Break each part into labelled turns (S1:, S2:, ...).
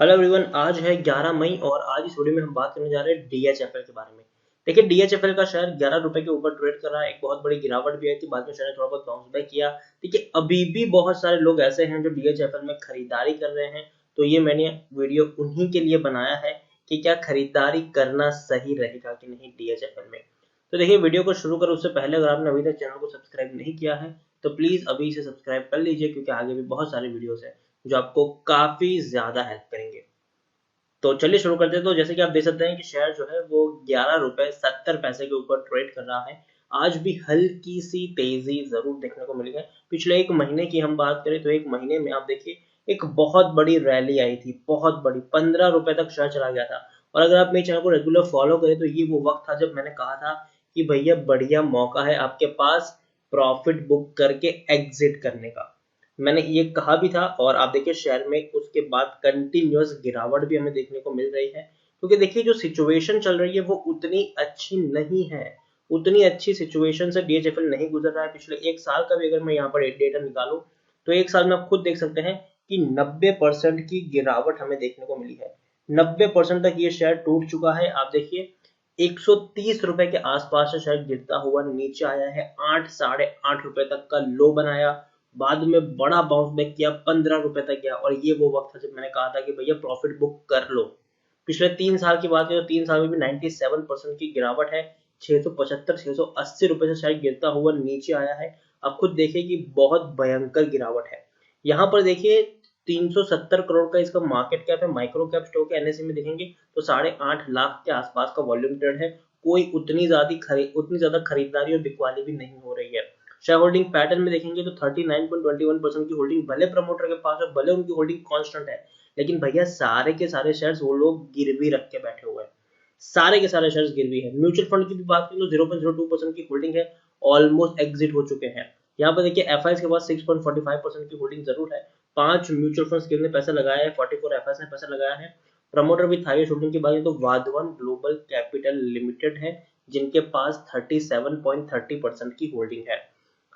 S1: Hello everyone, आज है 11 मई और आज इस वीडियो में हम बात करने जा रहे हैं डीएचएफएल के बारे में। देखिए, डीएचएफएल का शेयर 11 रुपए के ऊपर ट्रेड कर रहा है। एक बहुत बड़ी गिरावट भी आई थी, बाद में शेयर ने थोड़ा बहुत बाउंस बैक किया। देखिए, अभी भी बहुत सारे लोग ऐसे हैं जो डीएचएफएल में खरीदारी कर रहे हैं, तो ये मैंने वीडियो उन्हीं के लिए बनाया है कि क्या खरीदारी करना सही रहेगा कि नहीं डीएचएफएल में। तो देखिए, वीडियो को शुरू करो उससे पहले अगर आपने अभी तक चैनल को सब्सक्राइब नहीं किया है तो प्लीज अभी से सब्सक्राइब कर लीजिए, क्योंकि आगे भी बहुत सारे वीडियोस हैं जो आपको काफी ज्यादा हेल्प करेंगे। तो चलिए शुरू करते हैं। तो जैसे कि आप देख सकते हैं कि शेयर जो है वो 11 रुपए 70 पैसे के ऊपर ट्रेड कर रहा है। आज भी हल्की सी तेजी जरूर देखने को मिली है। पिछले एक महीने की हम बात करें तो एक महीने में आप देखिए एक बहुत बड़ी रैली आई थी, बहुत बड़ी, 15 रुपए तक शेयर चला गया था। और अगर आप मेरे चैनल को रेगुलर फॉलो करें तो ये वो वक्त था जब मैंने कहा था कि भैया बढ़िया मौका है आपके पास प्रॉफिट बुक करके एग्जिट करने का। मैंने ये कहा भी था और आप देखिए शेयर में उसके बाद कंटिन्यूअस गिरावट भी हमें देखने को मिल रही है, क्योंकि देखिए जो सिचुएशन चल रही है वो उतनी अच्छी नहीं है। उतनी अच्छी सिचुएशन से डीएचएफएल नहीं गुजर रहा है। पिछले एक साल का भी अगर मैं यहाँ पर डेटा निकालूं तो एक साल में आप खुद देख सकते हैं कि 90% की गिरावट हमें देखने को मिली है। 90% तक ये शेयर टूट चुका है। आप देखिए 130 रुपए के आसपास से शेयर गिरता हुआ नीचे आया है, 8 साढ़े 8 रुपए तक का लो बनाया, बाद में बड़ा बाउंस बैक किया, 15 रुपए तक गया। और ये वो वक्त था जब मैंने कहा था कि भैया प्रॉफिट बुक कर लो। पिछले 3 साल की बात करें तो 3 साल में भी 97% की गिरावट है। 675 680 रुपए से शायद गिरता हुआ नीचे आया है। अब खुद देखिए कि बहुत भयंकर गिरावट है। यहाँ पर देखिए 370 करोड़ का इसका मार्केट कैप है। माइक्रो कैप स्टॉक है, एनएसई में देखेंगे तो 8.5 लाख के आसपास का वॉल्यूम ट्रेड है। कोई उतनी ज्यादा खरीदारी और बिकवाली भी नहीं हो रही है। शेयर होल्डिंग पैटर्न में देखेंगे तो 39.21% की होल्डिंग भले प्रमोटर के पास है, भले उनकी होल्डिंग कांस्टेंट है, लेकिन भैया सारे के सारे शेयर्स वो लोग गिरवी रख के बैठे हुए हैं। सारे के सारे शेयर्स गिरवी है। म्यूचुअल फंड की भी बात करें तो 0.02% की होल्डिंग है, ऑलमोस्ट एग्जिट हो चुके हैं। यहाँ पर देखिए एफआईएस के पास 6.45% की होल्डिंग जरूर है। 5 म्यूचुअल फंड्स ने पैसा लगाया है, 44 एफआईएस ने पैसा लगाया है। प्रमोटर विथ हाईएस्ट होल्डिंग की बात करें तो वाधवन ग्लोबल कैपिटल लिमिटेड है, जिनके पास 37.30% की होल्डिंग है।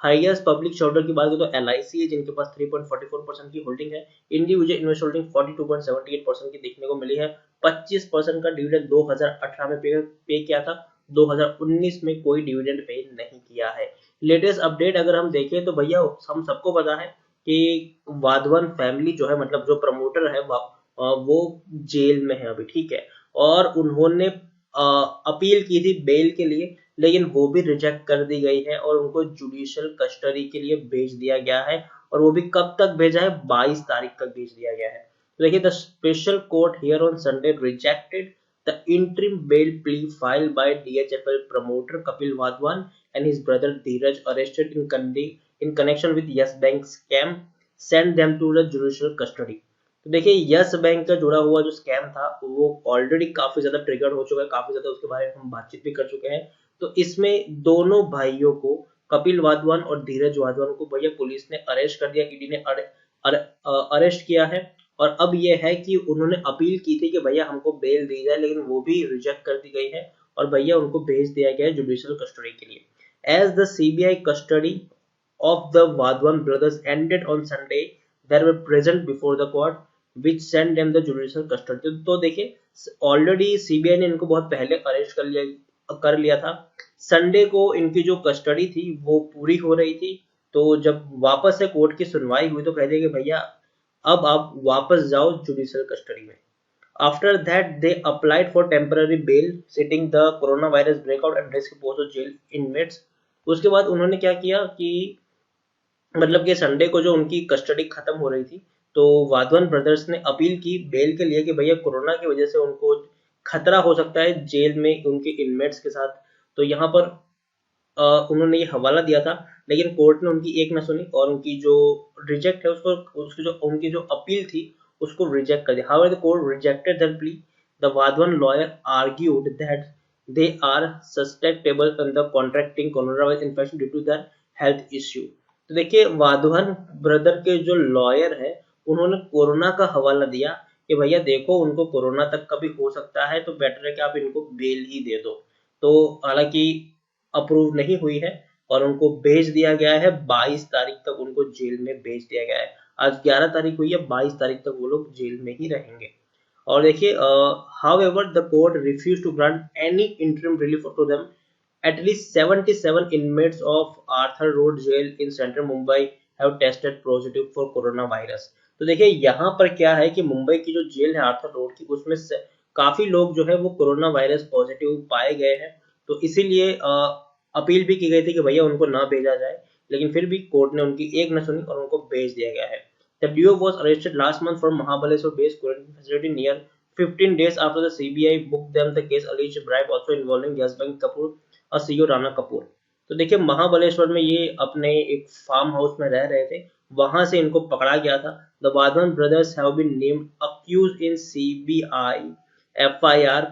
S1: हाईएस्ट पब्लिक शेयरहोल्डर की बात करें तो एलआईसी है, जिनके पास 3.44% की होल्डिंग है। इंडिविजुअल इन्वेस्ट होल्डिंग 42.78% की देखने को मिली है। 25% का डिविडेंड 2018 में पे किया था, 2019 में कोई डिविडेंड पे नहीं किया है। लेटेस्ट अपडेट अगर हम देखें तो भैया हम सबको पता है कि वाधवन फैमिली जो है, मतलब जो प्रमोटर है वो जेल में है अभी, ठीक है। और उन्होंने अपील की थी बेल के लिए, लेकिन वो भी रिजेक्ट कर दी गई है और उनको जुडिशियल कस्टडी के लिए भेज दिया गया है। और वो भी कब तक भेजा है? 22 तारीख तक भेज दिया गया है। तो देखिए the special court here on Sunday rejected the interim bail plea filed by DHFL promoter Kapil Wadhawan and his brother Dheeraj arrested in connection with Yes Bank scam, sent them to the judicial custody। तो देखिए yes bank का जुड़ा हुआ जो scam था वो already काफी ज्यादा ट्रिगर हो चुका है, काफी ज्यादा उसके बारे में हम बातचीत भी कर चुके हैं। तो इसमें दोनों भाइयों को, कपिल वाधवान और धीरज वाधवान को भैया पुलिस ने अरेस्ट कर दिया, ईडी ने अरेस्ट किया है। और अब ये है कि उन्होंने अपील की थी कि भैया हमको बेल दी जाए, लेकिन वो भी रिजेक्ट कर दी गई है और भैया उनको भेज दिया गया है जुडिशियल कस्टडी के लिए। As the CBI custody of the Vadwan brothers ended on Sunday, they were present before the court, which sent them the judicial custody। तो देखिए ऑलरेडी सीबीआई ने इनको बहुत पहले अरेस्ट कर लिया था। संडे को इनकी जो कस्टडी थी वो पूरी हो रही थी। तो जब वापस से कोर्ट की सुनवाई हुई तो कह दिया कि भैया अब आप वापस जाओ जुडिशियल कस्टडी में। After that, they applied for temporary bail, citing the coronavirus breakout and risk posed to jail inmates। उसके बाद उन्होंने क्या किया कि मतलब कि संडे को जो उनकी कस्टडी खत्म हो रही थी तो वाधवन ब्रदर्स ने अपील की बेल के लिए कि भैया कोरोना की वजह से उनको खतरा हो सकता है जेल में उनके इनमेट्स के साथ। तो यहाँ पर उन्होंने ये हवाला दिया था, लेकिन कोर्ट ने उनकी एक न सुनी और उनकी जो रिजेक्ट है उसको, उसकी जो उनकी जो अपील थी उसको रिजेक्ट कर दिया। However, the court rejected their plea. The Vadwan lawyer argued that they are susceptible in the contracting coronavirus infection due to their health issue। तो देखिए वाधवन ब्रदर के जो लॉयर है उन्होंने कोरोना का हवाला दिया कि भैया देखो उनको कोरोना तक का भी हो सकता है, तो बेटर है कि आप इनको बेल ही दे दो। तो हालांकि अप्रूव नहीं हुई है और उनको भेज दिया गया है। 22 तारीख तक उनको जेल में भेज दिया गया है। आज 11 तारीख हुई है, 22 तारीख तक वो लोग जेल में ही रहेंगे। और देखिए however the court refuse to grant any interim relief to them. At least 77 inmates of Arthur Road Jail in Central Mumbai have tested positive for coronavirus. तो देखिए यहाँ पर क्या है कि मुंबई की जो जेल है आर्थर रोड की, उसमें से काफी लोग जो है वो कोरोना वायरस पॉजिटिव पाए गए हैं. तो इसीलिए अपील भी की गई थी कि भैया उनको ना भेजा जाए, लेकिन फिर भी कोर्ट ने उनकी एक न सुनी और उनको भेज दिया गया है. The duo was arrested last month from Mahabaleshwar based quarantine facility near 15 days after the CBI booked them the case alleged bribe also involving Yes Bank Kapoor और सीईओ राणा कपूर. तो देखिए महाबलेश्वर में ये अपने एक फार्म हाउस में रह रहे थे, वहां से इनको पकड़ा गया था. The Wadhawan brothers have been named accused in CBI FIR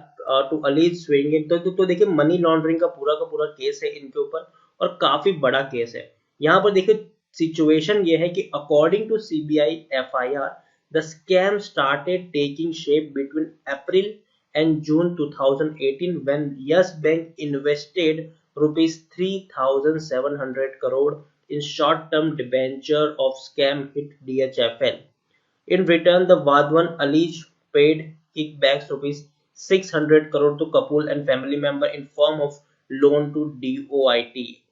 S1: to allege swinging. तो देखिए मनी लॉन्ड्रिंग का पूरा केस है इनके ऊपर और काफी बड़ा केस है. यहाँ पर देखिए सिचुएशन ये है कि according to CBI FIR the scam started taking shape between April and June 2018 when Yes Bank invested rupees 3,700 crore in short-term debenture of scam hit DHFL. In return, the Vadwan alleged paid kickbacks rupees 600 crore to Kapoor and family member in form of loan to DOIT,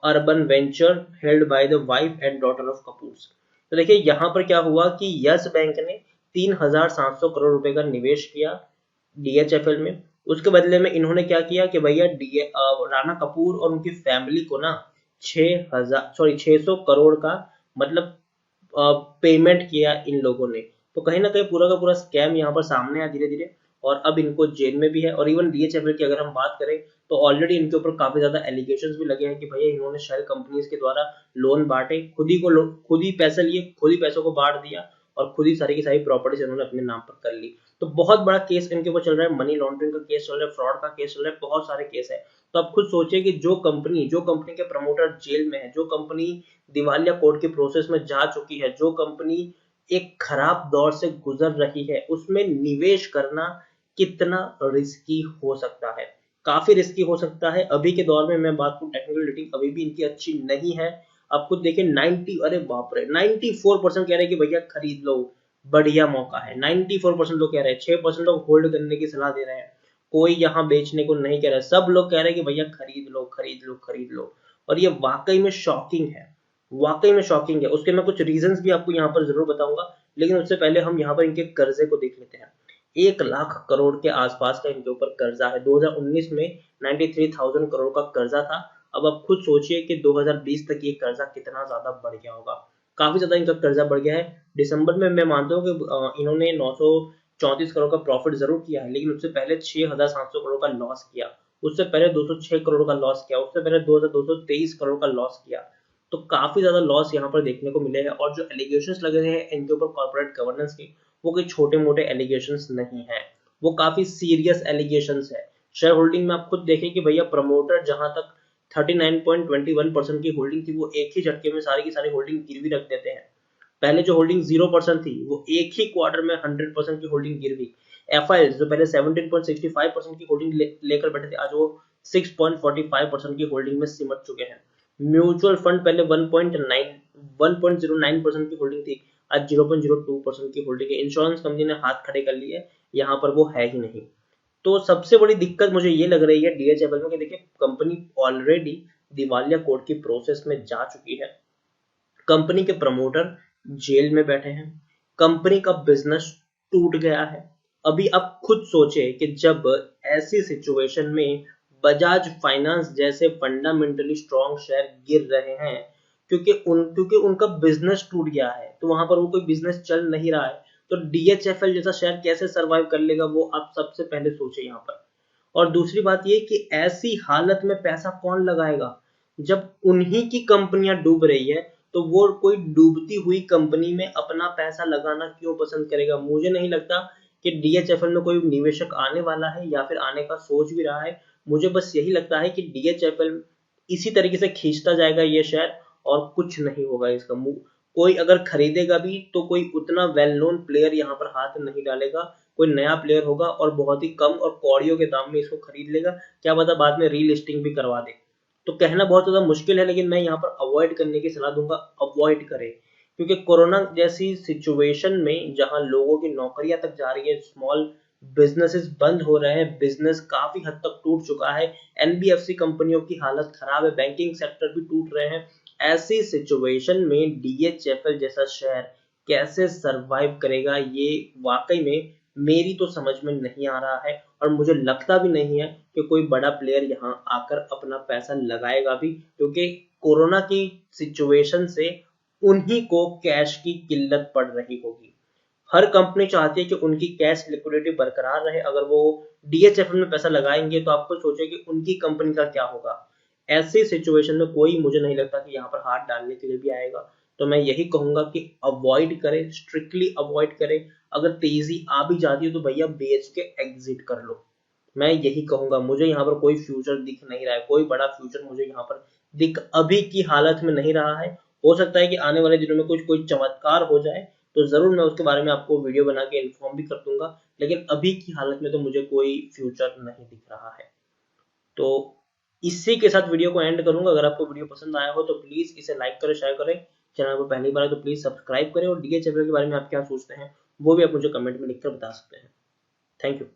S1: urban venture held by the wife and daughter of Kapoor's. तो देखिए यहाँ पर क्या हुआ कि yes bank ने 3,700 करोड़ रुपए का निवेश किया डीएचएफएल में. उसके बदले में इन्होंने क्या किया कि भैया राणा कपूर और उनकी फैमिली को ना 600 करोड़ का मतलब पेमेंट किया इन लोगों ने. तो कहीं ना कहीं पूरा का पूरा स्कैम यहाँ पर सामने आया धीरे धीरे और अब इनको जेल में भी है. और इवन डीएचएफएल की अगर हम बात करें तो ऑलरेडी इनके ऊपर काफी ज्यादा एलिगेशंस भी लगे हैं कि भैया इन्होंने शेल कंपनीज के द्वारा लोन बांटे, खुद ही पैसे लिए, खुद ही पैसों को बांट दिया और खुद ही सारी की सारी प्रॉपर्टीज इन्होंने अपने नाम पर कर ली. तो बहुत बड़ा केस इनके ऊपर चल रहा है, मनी लॉन्ड्रिंग का केस चल रहा है, फ्रॉड का केस चल रहा है, बहुत सारे केस है. तो आप खुद सोचिए कि जो कंपनी के प्रमोटर जेल में है, जो कंपनी दिवालिया कोर्ट के प्रोसेस में जा चुकी है, जो कंपनी एक खराब दौर से गुजर रही है, उसमें निवेश करना कितना रिस्की हो सकता है. काफी रिस्की हो सकता है. अभी के दौर में मैं बात करूं टेक्निकल रेटिंग अभी भी इनकी अच्छी नहीं है. आप खुद देखिए 90, अरे बाप रे 94% कह रहे हैं कि भैया खरीद लो, बढ़िया मौका है. 94% लोग कह रहे हैं, 6% लोग होल्ड करने की सलाह दे रहे हैं, कोई यहाँ बेचने को नहीं कह रहा है. सब लोग कह रहे हैं कि भैया खरीद लो खरीद लो खरीद लो. और ये वाकई में शॉकिंग है, वाकई में शॉकिंग है. उसके मैं कुछ रीजंस भी आपको यहाँ पर जरूर बताऊंगा, लेकिन उससे पहले हम यहाँ पर इनके कर्जे को देख लेते हैं. 1 लाख करोड़ के आसपास का इनके ऊपर कर्जा है. 2019 में 93,000 करोड़ का कर्जा था. अब आप खुद सोचिए कि 2020 तक ये कर्जा कितना ज्यादा बढ़ गया होगा. काफी ज्यादा इनका कर्जा बढ़ गया है. दिसंबर में मैं मानता हूँ कि इन्होंने 934 करोड़ का प्रॉफिट जरूर किया है, लेकिन उससे पहले 6,700 करोड़ का लॉस किया, उससे पहले 206 करोड़ का लॉस किया, उससे पहले 2,223 करोड़ का लॉस किया. तो काफी ज्यादा लॉस यहाँ पर देखने को मिले हैं. और जो एलिगेशंस लगे हैं इनके ऊपर कॉर्पोरेट गवर्नेंस के, वो कोई छोटे मोटे एलिगेशंस नहीं है, वो काफी सीरियस एलिगेशंस है. शेयर होल्डिंग में आप खुद देखें कि भैया प्रमोटर जहां तक 39.21% की होल्डिंग थी, वो एक ही झटके में सारी की सारी होल्डिंग गिरवी रख देते हैं. पहले जो होल्डिंग 0% थी, वो एक ही क्वार्टर में 100% की होल्डिंग गिरवी. एफआईएल जो पहले 17.65% की होल्डिंग लेकर बैठे थे, आज वो 6.45% की होल्डिंग में सिमट चुके हैं. म्यूचुअल फंड पहले 1.09% की होल्डिंग थी, आज 0.02% की होल्डिंग है. इंश्योरेंस कंपनी ने हाथ खड़े कर लिए, यहाँ पर वो है ही नहीं. तो सबसे बड़ी दिक्कत मुझे ये लग रही है डीएचएफएल में कि देखिए कंपनी ऑलरेडी दिवालिया कोर्ट की प्रोसेस में जा चुकी है, कंपनी के प्रमोटर जेल में बैठे हैं, कंपनी का बिजनेस टूट गया है. अभी आप खुद सोचे कि जब ऐसी सिचुएशन में बजाज फाइनेंस जैसे फंडामेंटली स्ट्रॉन्ग शेयर गिर रहे हैं क्योंकि उनका बिजनेस टूट गया है, तो वहां पर वो कोई बिजनेस चल नहीं रहा है, तो डीएचएफएल जैसा शेयर कैसे सरवाइव कर लेगा, वो आप सबसे पहले सोचे यहाँ पर. और दूसरी बात ये कि ऐसी हालत में पैसा कौन लगाएगा जब उन्हीं की कंपनियां डूब रही है, तो वो कोई डूबती हुई कंपनी में अपना पैसा लगाना क्यों पसंद करेगा. मुझे नहीं लगता कि डीएचएफएल में कोई निवेशक आने वाला है या फिर आने का सोच भी रहा है. मुझे बस यही लगता है कि डीएचएफएल इसी तरीके से खींचता जाएगा ये शेयर और कुछ नहीं होगा इसका. कोई अगर खरीदेगा भी तो कोई उतना वेल नोन प्लेयर यहाँ पर हाथ नहीं डालेगा, कोई नया प्लेयर होगा और बहुत ही कम और कौड़ियों के दाम में इसको खरीद लेगा, क्या पता बाद में रीलिस्टिंग भी करवा दे. तो कहना बहुत ज्यादा मुश्किल है, लेकिन मैं यहाँ पर अवॉइड करने की सलाह दूंगा, अवॉइड करें. क्योंकि कोरोना जैसी सिचुएशन में जहां लोगों की नौकरियां तक जा रही है, स्मॉल बिजनेसेस बंद हो रहे हैं, बिजनेस काफी हद तक टूट चुका है, एनबीएफसी कंपनियों की हालत खराब है, बैंकिंग सेक्टर भी टूट रहे हैं। ऐसी सिचुएशन में डीएचएफएल जैसा शेयर कैसे सरवाइव करेगा, ये वाकई में मेरी तो समझ में नहीं आ रहा है, और मुझे लगता भी नहीं है कि कोई बड़ा प्लेयर यहाँ आकर अपना पैसा लगाएगा भी, क्योंकि कोरोना की सिचुएशन से उन्हीं को कैश की किल्लत पड़ रही होगी। हर कंपनी चाहती है कि उनकी कैश लिक्विडिटी बरकरार रहे। अगर वो डीएचएफएल में पैसा लगाएंगे तो आपको सोचे कि उनकी कंपनी का क्या होगा। ऐसी सिचुएशन में कोई मुझे नहीं लगता कि यहाँ पर हाथ डालने के लिए भी आएगा। तो मैं यही कहूंगा कि अवॉइड करें, स्ट्रिक्टली अवॉइड करें। अगर तेजी आ भी जाती है तो भैया बेच के एग्जिट कर लो। मैं यही कहूंगा, मुझे यहाँ पर कोई फ्यूचर दिख नहीं रहा है, कोई बड़ा फ्यूचर मुझे यहाँ पर दिख अभी की हालत में नहीं रहा है। हो सकता है कि आने वाले दिनों में कुछ कोई चमत्कार हो जाए तो जरूर मैं उसके बारे में आपको वीडियो बना के इन्फॉर्म भी कर दूंगा, लेकिन अभी की हालत में तो मुझे कोई फ्यूचर नहीं दिख रहा है। तो इसी के साथ वीडियो को एंड करूंगा। अगर आपको वीडियो पसंद आया हो तो प्लीज इसे लाइक करें, शेयर करें। चैनल पर पहली बार है तो प्लीज सब्सक्राइब करें, और डीएचएफएल के बारे में आप क्या सोचते हैं वो भी आप मुझे कमेंट में लिखकर बता सकते हैं। Thank you.